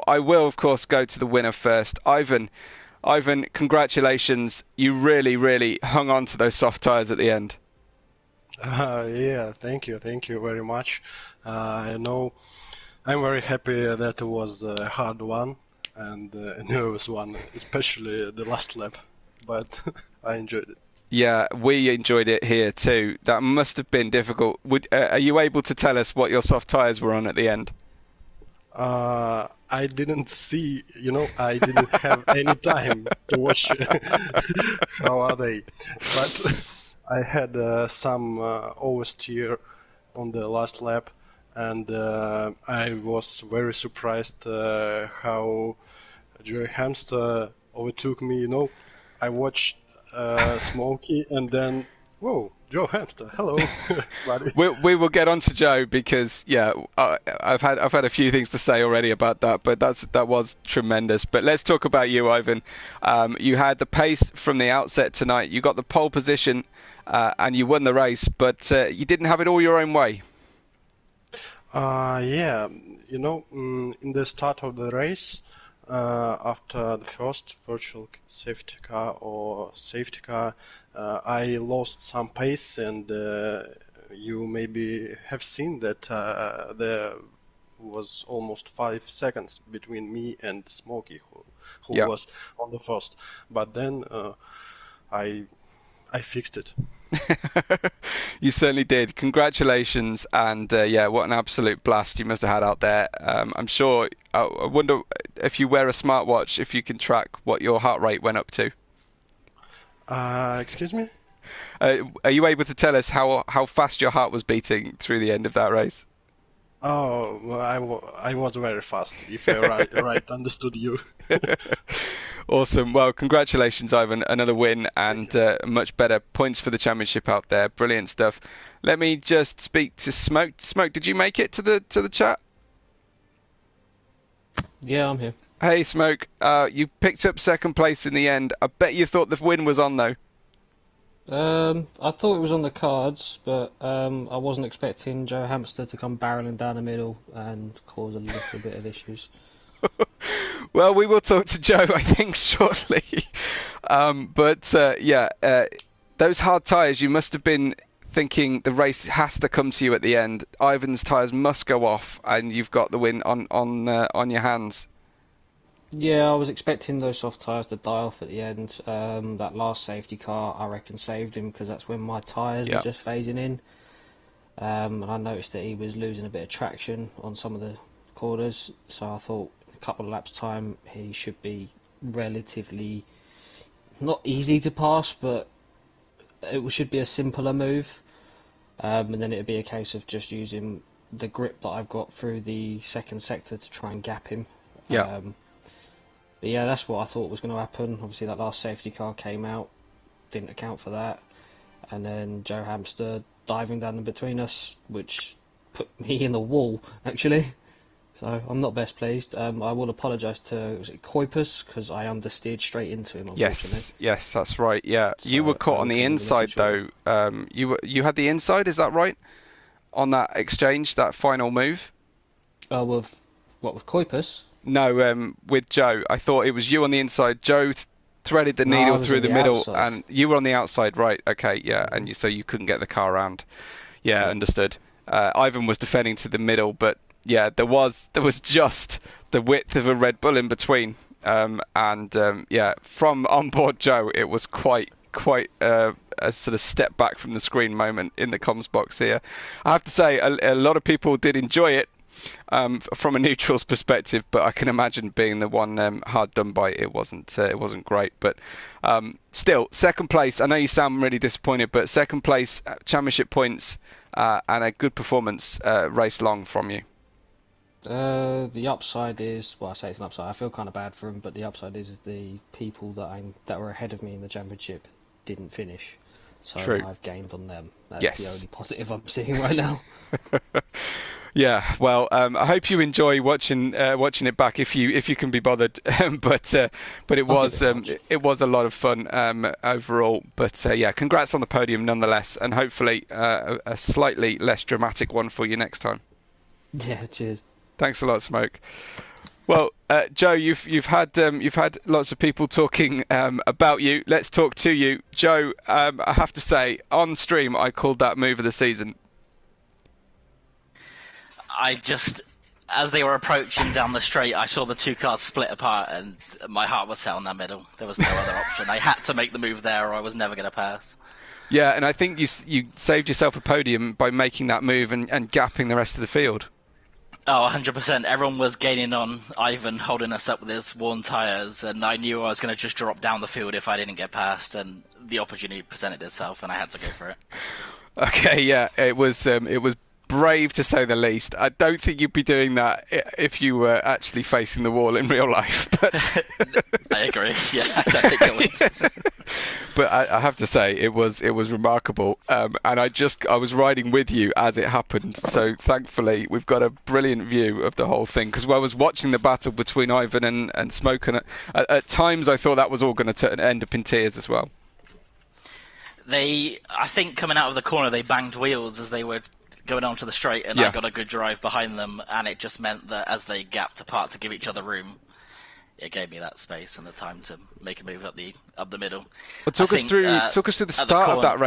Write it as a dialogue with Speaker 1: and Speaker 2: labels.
Speaker 1: I will, of course, go to the winner first. Ivan, congratulations. You really, really hung on to those soft tyres at the end.
Speaker 2: Yeah, thank you very much. I know I'm very happy that it was a hard one and a nervous one, especially the last lap, but I enjoyed it.
Speaker 1: Yeah, we enjoyed it here too. That must have been difficult. Are you able to tell us what your soft tyres were on at the end?
Speaker 2: I didn't see, I didn't have any time to watch how are they, but I had some oversteer on the last lap, and I was very surprised how Joey Hamster overtook me. I watched Smokey, and then whoa, Joe Hamster, hello, buddy.
Speaker 1: We will get on to Joe because yeah, I've had a few things to say already about that, but that was tremendous. But let's talk about you, Ivan. You had the pace from the outset tonight. You got the pole position, and you won the race, but you didn't have it all your own way.
Speaker 2: Yeah, in the start of the race, after the first virtual safety car or safety car, I lost some pace, and you maybe have seen that there was almost 5 seconds between me and Smokey, who
Speaker 1: Yeah.
Speaker 2: was on the first. But then I I fixed it.
Speaker 1: You certainly did. Congratulations, and yeah, what an absolute blast you must have had out there. I'm sure. I wonder if you wear a smartwatch, if you can track what your heart rate went up to.
Speaker 2: Excuse me?
Speaker 1: Are you able to tell us how fast your heart was beating through the end of that race?
Speaker 2: Oh, well, I was very fast, if I right understood you.
Speaker 1: Awesome. Well, congratulations, Ivan. Another win
Speaker 2: Thank
Speaker 1: and
Speaker 2: you.
Speaker 1: much better points for the championship out there. Brilliant stuff. Let me just speak to Smoke. Smoke, did you make it to the chat?
Speaker 3: Yeah, I'm here.
Speaker 1: Hey, Smoke. You picked up second place in the end. I bet you thought the win was on though.
Speaker 3: I thought it was on the cards, but I wasn't expecting Joe Hamster to come barreling down the middle and cause a little bit of issues.
Speaker 1: Well, we will talk to Joe, I think, shortly. But those hard tyres, you must have been thinking the race has to come to you at the end. Ivan's tyres must go off, and you've got the win on your hands.
Speaker 3: Yeah, I was expecting those soft tyres to die off at the end. That last safety car, I reckon, saved him because that's when my tyres were
Speaker 1: Yeah,
Speaker 3: just phasing in. And I noticed that he was losing a bit of traction on some of the corners, so I thought in a couple of laps' time he should be relatively not easy to pass, but it should be a simpler move. And then it'd be a case of just using the grip that I've got through the second sector to try and gap him.
Speaker 1: yeah.
Speaker 3: Um, but yeah, that's what I thought was going to happen. Obviously, that last safety car came out, didn't account for that, and then Joe Hamster diving down in between us, which put me in the wall actually. So I'm not best pleased. I will apologise to was it Kuipers because I understeered straight into him, unfortunately.
Speaker 1: Yes, that's right. Yeah, you were
Speaker 3: So I
Speaker 1: caught on
Speaker 3: will
Speaker 1: the
Speaker 3: send him a
Speaker 1: inside
Speaker 3: message shortly.
Speaker 1: though. You had the inside, is that right? On that exchange, that final move.
Speaker 3: With what with Kuipers?
Speaker 1: No, with Joe. I thought it was you on the inside. Joe threaded the
Speaker 3: No, I
Speaker 1: needle
Speaker 3: was
Speaker 1: through
Speaker 3: on
Speaker 1: the
Speaker 3: the
Speaker 1: middle,
Speaker 3: outside.
Speaker 1: and you were on the outside, right? Okay, yeah,
Speaker 3: hmm
Speaker 1: and so you couldn't get the car around. Yeah,
Speaker 3: Yeah.
Speaker 1: understood. Ivan was defending to the middle, but yeah, there was just the width of a Red Bull in between. Yeah, from onboard Joe, it was quite a sort of step back from the screen moment in the comms box here. I have to say, a lot of people did enjoy it from a neutral's perspective, but I can imagine being the one hard done by, it wasn't great. But still, second place. I know you sound really disappointed, but second place, championship points, and a good performance race long from you.
Speaker 3: The upside is, well, I say it's an upside. I feel kind of bad for him, but the upside is the people that were ahead of me in the championship didn't finish, so
Speaker 1: True.
Speaker 3: I've gained on them. That's the
Speaker 1: Yes.
Speaker 3: only positive I'm seeing right now.
Speaker 1: Yeah, well, I hope you enjoy watching it back if you can be bothered. But
Speaker 3: I'll give it a watch.
Speaker 1: it was a lot of fun overall. But yeah, congrats on the podium nonetheless, and hopefully a slightly less dramatic one for you next time.
Speaker 3: Yeah, cheers.
Speaker 1: Thanks a lot, Smoke. Well, Joe, you've had lots of people talking about you. Let's talk to you, Joe. I have to say, on stream, I called that move of the season.
Speaker 4: I just, as they were approaching down the straight, I saw the two cars split apart, and my heart was set on that middle. There was no other option. I had to make the move there, or I was never going to pass.
Speaker 1: Yeah, and I think you saved yourself a podium by making that move and gapping the rest of the field.
Speaker 4: Oh, 100%. Everyone was gaining on Ivan, holding us up with his worn tyres, and I knew I was going to just drop down the field if I didn't get past, and the opportunity presented itself, and I had to go for it.
Speaker 1: Okay, yeah, it was brave to say the least. I don't think you'd be doing that if you were actually facing the wall in real life. But
Speaker 4: I agree. Yeah, I don't think I would.
Speaker 1: But I have to say it was remarkable, and I was riding with you as it happened. So thankfully we've got a brilliant view of the whole thing, because I was watching the battle between Ivan and Smoke, and at times I thought that was all going to end up in tears as well.
Speaker 4: I think coming out of the corner, they banged wheels as they were going onto the straight, and
Speaker 1: Yeah.
Speaker 4: I got a good drive behind them, and it just meant that as they gapped apart to give each other room, it gave me that space and the time to make a move up the middle.
Speaker 1: Well, talk us through the start of that race.